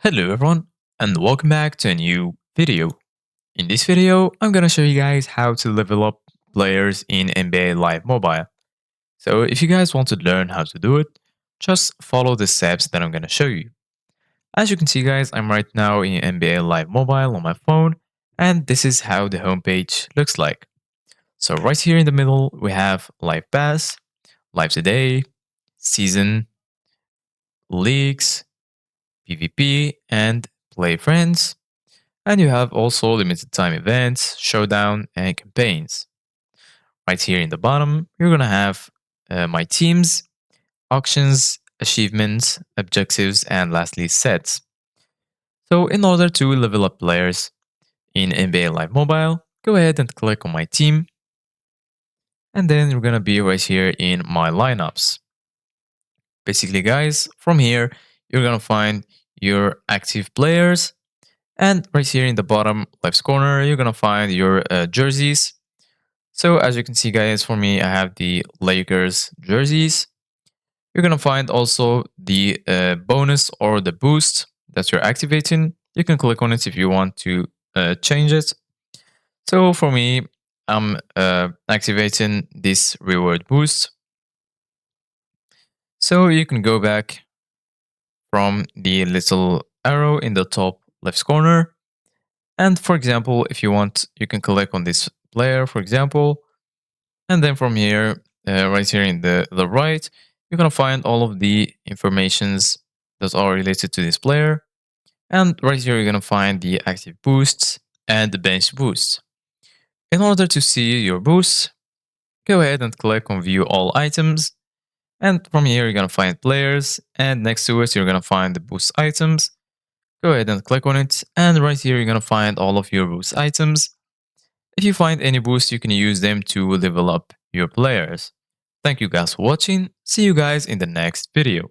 Hello everyone and welcome back to a new video. In this video, I'm gonna show you guys how to level up players in NBA Live Mobile. So if you guys want to learn how to do it, just follow the steps that I'm gonna show you. As you can see guys, I'm right now in NBA Live Mobile on my phone and this is how the homepage looks like. So right here in the middle, we have Live Pass, Live Today, Season, Leagues, PvP, and Play Friends. And you have also limited time events, showdown, and campaigns. Right here in the bottom, you're gonna have my teams, auctions, achievements, objectives, and lastly sets. So in order to level up players in NBA Live Mobile, go ahead and click on my team. And then you're gonna be right here in my lineups. Basically guys, from here, you're gonna find your active players. And right here in the bottom left corner, you're gonna find your jerseys. So as you can see guys, for me, I have the Lakers jerseys. You're gonna find also the bonus or the boost that you're activating. You can click on it if you want to change it. So for me, I'm activating this reward boost. So you can go back from the little arrow in the top left corner. And for example, if you want, you can click on this player, for example. And then from here, right here in the right, you're going to find all of the informations that are related to this player. And right here, you're going to find the active boosts and the bench boosts. In order to see your boosts, go ahead and click on view all items. And from here, you're going to find players. And next to it, you're going to find the boost items. Go ahead and click on it. And right here, you're going to find all of your boost items. If you find any boosts, you can use them to level up your players. Thank you guys for watching. See you guys in the next video.